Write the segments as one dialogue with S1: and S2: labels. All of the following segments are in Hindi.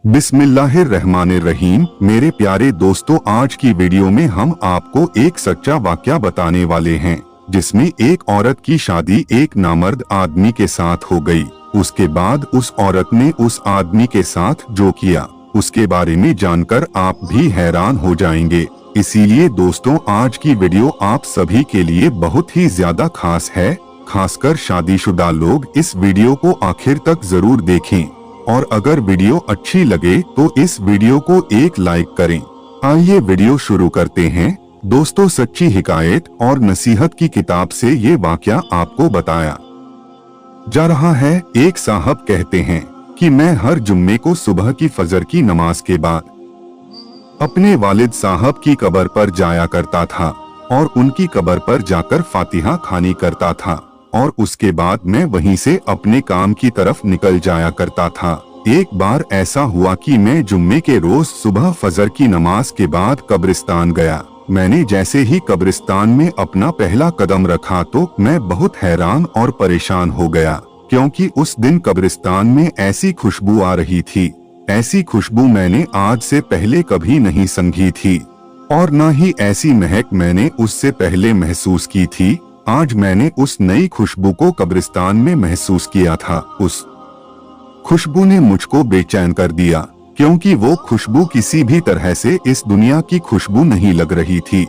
S1: बिस्मिल्लाहिर्रहमानिर्रहीम। मेरे प्यारे दोस्तों, आज की वीडियो में हम आपको एक सच्चा वाकया बताने वाले हैं जिसमें एक औरत की शादी एक नामर्द आदमी के साथ हो गई। उसके बाद उस औरत ने उस आदमी के साथ जो किया उसके बारे में जानकर आप भी हैरान हो जाएंगे। इसीलिए दोस्तों, आज की वीडियो आप सभी के लिए बहुत ही ज्यादा खास है। खासकर शादीशुदा लोग इस वीडियो को आखिर तक जरूर देखें और अगर वीडियो अच्छी लगे तो इस वीडियो को एक लाइक करें। आइए वीडियो शुरू करते हैं। दोस्तों, सच्ची हिकायत और नसीहत की किताब से ये वाकया आपको बताया जा रहा है। एक साहब कहते हैं कि मैं हर जुम्मे को सुबह की फजर की नमाज के बाद अपने वालिद साहब की कब्र पर जाया करता था और उनकी कब्र पर जाकर फातिहा खानी करता था और उसके बाद मैं वहीं से अपने काम की तरफ निकल जाया करता था। एक बार ऐसा हुआ कि मैं जुम्मे के रोज सुबह फजर की नमाज के बाद कब्रिस्तान गया। मैंने जैसे ही कब्रिस्तान में अपना पहला कदम रखा तो मैं बहुत हैरान और परेशान हो गया, क्योंकि उस दिन कब्रिस्तान में ऐसी खुशबू आ रही थी। ऐसी खुशबू मैंने आज से पहले कभी नहीं समझी थी और न ही ऐसी महक मैंने उससे पहले महसूस की थी। आज मैंने उस नई खुशबू को कब्रिस्तान में महसूस किया था। उस खुशबू ने मुझको बेचैन कर दिया, क्योंकि वो खुशबू किसी भी तरह से इस दुनिया की खुशबू नहीं लग रही थी।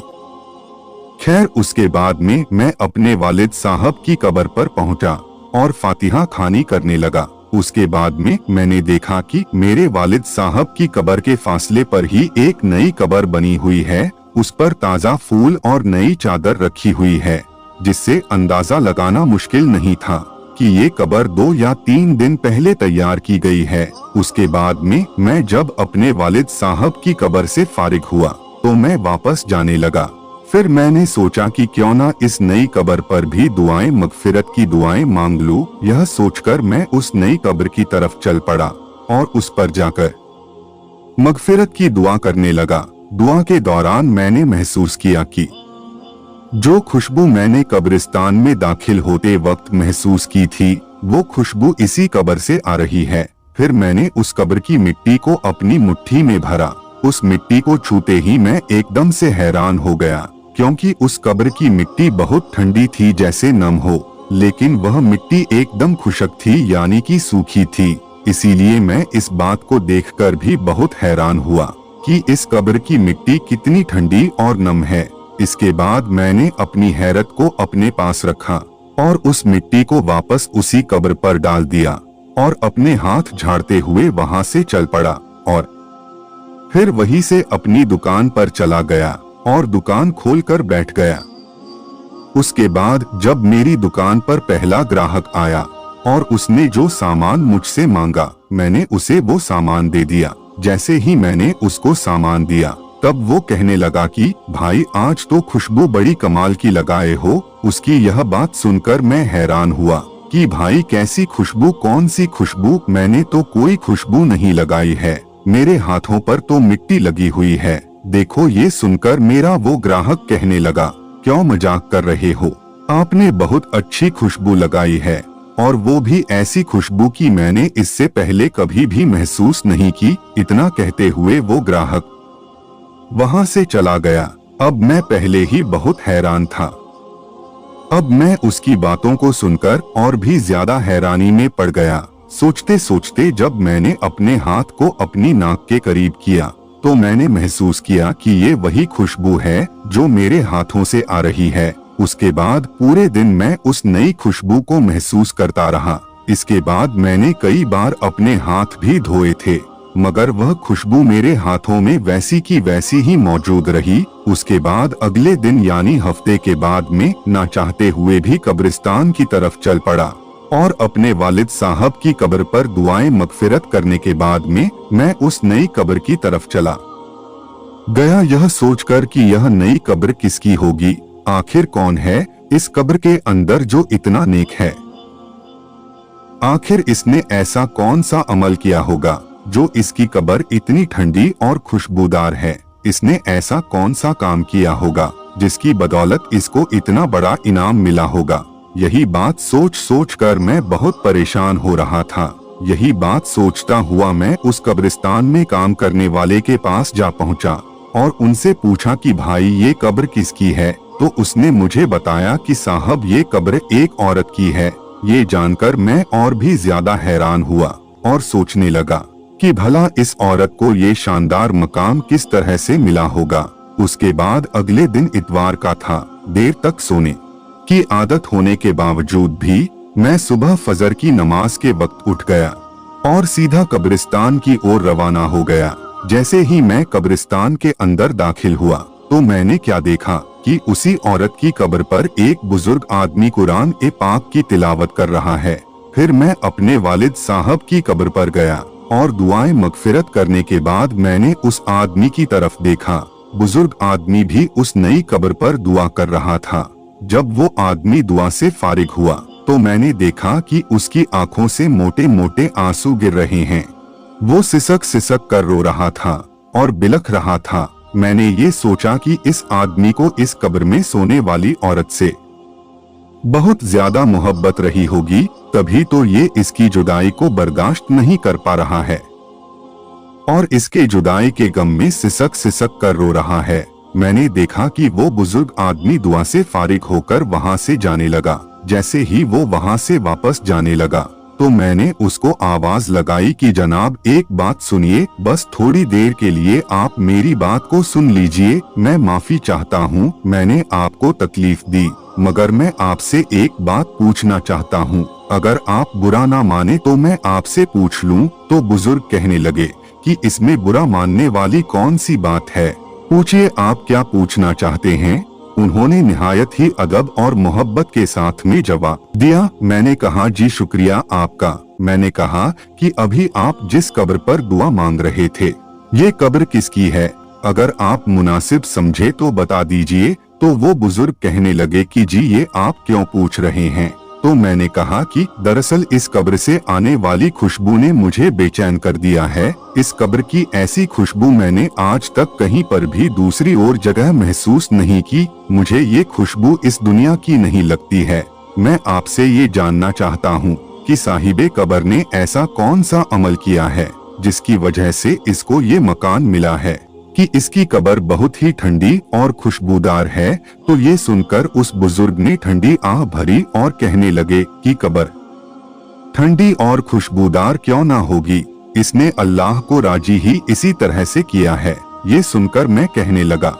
S1: खैर, उसके बाद में मैं अपने वालिद साहब की कब्र पर पहुंचा और फातिहा खानी करने लगा। उसके बाद में मैंने देखा कि मेरे वालिद साहब की कब्र के फासले पर ही एक नई कब्र बनी हुई है। उस पर ताज़ा फूल और नई चादर रखी हुई है, जिससे अंदाजा लगाना मुश्किल नहीं था कि ये कब्र 2 या 3 दिन पहले तैयार की गई है। उसके बाद में मैं जब अपने वालिद साहब की कब्र से फारिग हुआ तो मैं वापस जाने लगा। फिर मैंने सोचा कि क्यों ना इस नई कब्र पर भी दुआएं मगफिरत की दुआएं मांग लूं। यह सोचकर मैं उस नई कब्र की तरफ चल पड़ा और उस पर जाकर मगफिरत की दुआ करने लगा। दुआ के दौरान मैंने महसूस किया कि जो खुशबू मैंने कब्रिस्तान में दाखिल होते वक्त महसूस की थी वो खुशबू इसी कब्र से आ रही है। फिर मैंने उस कब्र की मिट्टी को अपनी मुट्ठी में भरा। उस मिट्टी को छूते ही मैं एकदम से हैरान हो गया, क्योंकि उस कब्र की मिट्टी बहुत ठंडी थी, जैसे नम हो, लेकिन वह मिट्टी एकदम खुशक थी, यानी कि सूखी थी। इसीलिए मैं इस बात को देखकर भी बहुत हैरान हुआ कि इस कब्र की मिट्टी कितनी ठंडी और नम है। इसके बाद मैंने अपनी हैरत को अपने पास रखा और उस मिट्टी को वापस उसी कब्र पर डाल दिया और अपने हाथ झाड़ते हुए वहां से चल पड़ा और फिर वहीं से अपनी दुकान पर चला गया और दुकान खोलकर बैठ गया। उसके बाद जब मेरी दुकान पर पहला ग्राहक आया और उसने जो सामान मुझसे मांगा, मैंने उसे वो सामान दे दिया। जैसे ही मैंने उसको सामान दिया तब वो कहने लगा कि भाई, आज तो खुशबू बड़ी कमाल की लगाए हो। उसकी यह बात सुनकर मैं हैरान हुआ कि भाई, कैसी खुशबू, कौन सी खुशबू? मैंने तो कोई खुशबू नहीं लगाई है, मेरे हाथों पर तो मिट्टी लगी हुई है। देखो, ये सुनकर मेरा वो ग्राहक कहने लगा, क्यों मजाक कर रहे हो? आपने बहुत अच्छी खुशबू लगाई है और वो भी ऐसी खुशबू की मैंने इससे पहले कभी भी महसूस नहीं की। इतना कहते हुए वो ग्राहक वहां से चला गया। अब मैं पहले ही बहुत हैरान था। अब मैं उसकी बातों को सुनकर और भी ज्यादा हैरानी में पड़ गया। सोचते सोचते जब मैंने अपने हाथ को अपनी नाक के करीब किया तो मैंने महसूस किया कि ये वही खुशबू है जो मेरे हाथों से आ रही है। उसके बाद पूरे दिन मैं उस नई खुशबू को महसूस करता रहा। इसके बाद मैंने कई बार अपने हाथ भी धोए थे, मगर वह खुशबू मेरे हाथों में वैसी की वैसी ही मौजूद रही। उसके बाद अगले दिन यानी हफ्ते के बाद में ना चाहते हुए भी कब्रिस्तान की तरफ चल पड़ा और अपने वालिद साहब की कब्र पर दुआएं मगफिरत करने के बाद में मैं उस नई कब्र की तरफ चला गया, यह सोचकर कि यह नई कब्र किसकी होगी। आखिर कौन है इस कब्र के अंदर जो इतना नेक है? आखिर इसने ऐसा कौन सा अमल किया होगा जो इसकी कब्र इतनी ठंडी और खुशबूदार है? इसने ऐसा कौन सा काम किया होगा जिसकी बदौलत इसको इतना बड़ा इनाम मिला होगा? यही बात सोच सोच कर मैं बहुत परेशान हो रहा था। यही बात सोचता हुआ मैं उस कब्रिस्तान में काम करने वाले के पास जा पहुंचा और उनसे पूछा कि भाई ये कब्र किसकी है। तो उसने मुझे बताया कि साहब ये कब्र एक औरत की है। ये जानकर मैं और भी ज्यादा हैरान हुआ और सोचने लगा कि भला इस औरत को ये शानदार मकाम किस तरह से मिला होगा। उसके बाद अगले दिन इतवार का था। देर तक सोने की आदत होने के बावजूद भी मैं सुबह फजर की नमाज के वक्त उठ गया और सीधा कब्रिस्तान की ओर रवाना हो गया। जैसे ही मैं कब्रिस्तान के अंदर दाखिल हुआ तो मैंने क्या देखा कि उसी औरत की कब्र पर एक बुजुर्ग आदमी कुरान ए पाक की तिलावत कर रहा है। फिर मैं अपने वालिद साहब की कब्र पर गया और दुआएं मगफिरत करने के बाद मैंने उस आदमी की तरफ देखा। बुजुर्ग आदमी भी उस नई कब्र पर दुआ कर रहा था। जब वो आदमी दुआ से फारिग हुआ तो मैंने देखा कि उसकी आंखों से मोटे मोटे आंसू गिर रहे हैं। वो सिसक सिसक कर रो रहा था और बिलख रहा था। मैंने ये सोचा कि इस आदमी को इस कब्र में सोने वाली औरत से बहुत ज्यादा मोहब्बत रही होगी, तभी तो ये इसकी जुदाई को बर्दाश्त नहीं कर पा रहा है और इसके जुदाई के गम में सिसक सिसक कर रो रहा है। मैंने देखा कि वो बुजुर्ग आदमी दुआ से फारिग होकर वहाँ से जाने लगा। जैसे ही वो वहाँ से वापस जाने लगा तो मैंने उसको आवाज लगाई कि जनाब एक बात सुनिए, बस थोड़ी देर के लिए आप मेरी बात को सुन लीजिए। मैं माफी चाहता हूँ मैंने आपको तकलीफ दी, मगर मैं आपसे एक बात पूछना चाहता हूँ। अगर आप बुरा ना माने तो मैं आपसे पूछ लूँ। तो बुजुर्ग कहने लगे कि इसमें बुरा मानने वाली कौन सी बात है, पूछिए आप क्या पूछना चाहते हैं। उन्होंने निहायत ही अदब और मोहब्बत के साथ में जवाब दिया। मैंने कहा जी शुक्रिया आपका। मैंने कहा कि अभी आप जिस कब्र पर दुआ मांग रहे थे ये कब्र किसकी है, अगर आप मुनासिब समझे तो बता दीजिए। तो वो बुजुर्ग कहने लगे कि जी ये आप क्यों पूछ रहे हैं। तो मैंने कहा कि दरअसल इस कब्र से आने वाली खुशबू ने मुझे बेचैन कर दिया है। इस कब्र की ऐसी खुशबू मैंने आज तक कहीं पर भी दूसरी और जगह महसूस नहीं की। मुझे ये खुशबू इस दुनिया की नहीं लगती है। मैं आपसे ये जानना चाहता हूँ कि साहिबे कब्र ने ऐसा कौन सा अमल किया है जिसकी वजह से इसको ये मकान मिला है कि इसकी कब्र बहुत ही ठंडी और खुशबूदार है। तो ये सुनकर उस बुजुर्ग ने ठंडी आह भरी और कहने लगे कि कब्र ठंडी और खुशबूदार क्यों ना होगी, इसने अल्लाह को राजी ही इसी तरह से किया है। ये सुनकर मैं कहने लगा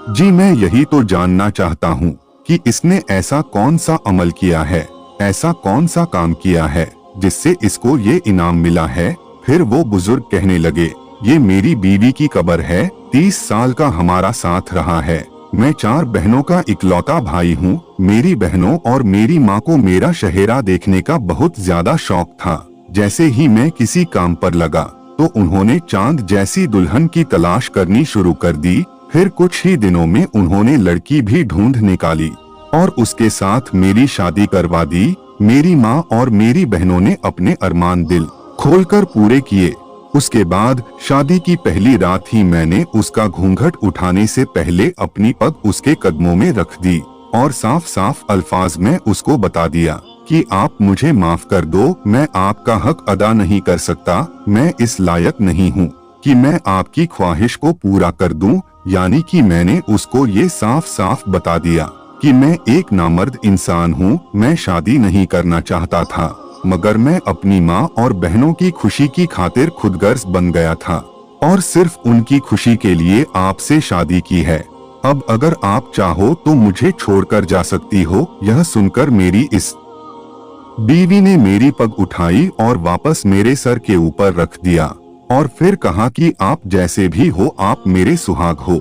S1: जी मैं यही तो जानना चाहता हूँ कि इसने ऐसा कौन सा अमल किया है, ऐसा कौन सा काम किया है जिससे इसको ये इनाम मिला है। फिर वो बुजुर्ग कहने लगे ये मेरी बीवी की कब्र है। 30 साल का हमारा साथ रहा है। मैं 4 बहनों का इकलौता भाई हूँ। मेरी बहनों और मेरी माँ को मेरा शहेरा देखने का बहुत ज्यादा शौक था। जैसे ही मैं किसी काम पर लगा तो उन्होंने चांद जैसी दुल्हन की तलाश करनी शुरू कर दी। फिर कुछ ही दिनों में उन्होंने लड़की भी ढूंढ निकाली और उसके साथ मेरी शादी करवा दी। मेरी माँ और मेरी बहनों ने अपने अरमान दिल खोलकर पूरे किए। उसके बाद शादी की पहली रात ही मैंने उसका घूंघट उठाने से पहले अपनी पग उसके कदमों में रख दी और साफ साफ अल्फाज में उसको बता दिया कि आप मुझे माफ कर दो, मैं आपका हक अदा नहीं कर सकता। मैं इस लायक नहीं हूँ कि मैं आपकी ख्वाहिश को पूरा कर दूं। यानी कि मैंने उसको ये साफ साफ बता दिया कि मैं एक नामर्द इंसान हूँ। मैं शादी नहीं करना चाहता था, मगर मैं अपनी माँ और बहनों की खुशी की खातिर खुदगर्ज बन गया था और सिर्फ उनकी खुशी के लिए आपसे शादी की है। अब अगर आप चाहो तो मुझे छोड़कर जा सकती हो। यह सुनकर मेरी इस बीवी ने मेरी पग उठाई और वापस मेरे सर के ऊपर रख दिया और फिर कहा कि आप जैसे भी हो आप मेरे सुहाग हो,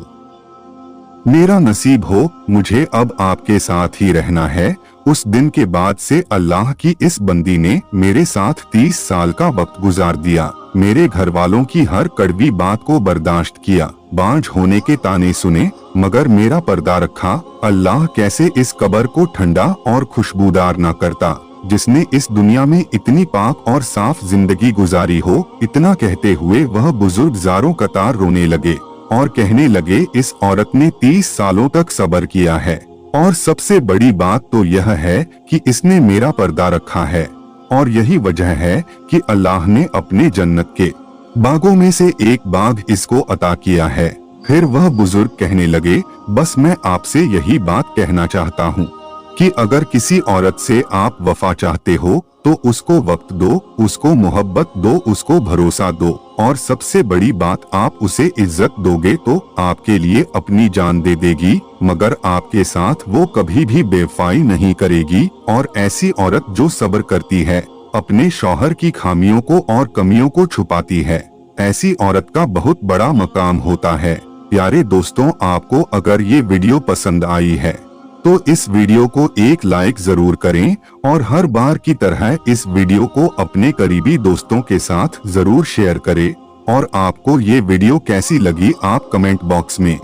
S1: मेरा नसीब हो, मुझे अब आपके साथ ही रहना है। उस दिन के बाद से अल्लाह की इस बंदी ने मेरे साथ 30 साल का वक्त गुजार दिया। मेरे घर वालों की हर कड़वी बात को बर्दाश्त किया, बांझ होने के ताने सुने, मगर मेरा पर्दा रखा। अल्लाह कैसे इस कब्र को ठंडा और खुशबूदार ना करता जिसने इस दुनिया में इतनी पाक और साफ जिंदगी गुजारी हो। इतना कहते हुए वह बुजुर्ग ज़ारों कतार रोने लगे और कहने लगे इस औरत ने 30 सालों तक सब्र किया है और सबसे बड़ी बात तो यह है कि इसने मेरा पर्दा रखा है। और यही वजह है कि अल्लाह ने अपने जन्नत के बागों में से एक बाग इसको अता किया है। फिर वह बुजुर्ग कहने लगे, बस मैं आपसे यही बात कहना चाहता हूँ कि अगर किसी औरत से आप वफा चाहते हो तो उसको वक्त दो, उसको मोहब्बत दो, उसको भरोसा दो, और सबसे बड़ी बात, आप उसे इज्जत दोगे तो आपके लिए अपनी जान दे देगी, मगर आपके साथ वो कभी भी बेवफाई नहीं करेगी। और ऐसी औरत जो सब्र करती है, अपने शौहर की खामियों को और कमियों को छुपाती है, ऐसी औरत का बहुत बड़ा मकाम होता है। प्यारे दोस्तों, आपको अगर ये वीडियो पसंद आई है तो इस वीडियो को एक लाइक जरूर करें और हर बार की तरह इस वीडियो को अपने करीबी दोस्तों के साथ जरूर शेयर करें। और आपको ये वीडियो कैसी लगी आप कमेंट बॉक्स में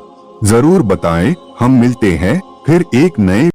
S1: जरूर बताएं। हम मिलते हैं फिर एक नए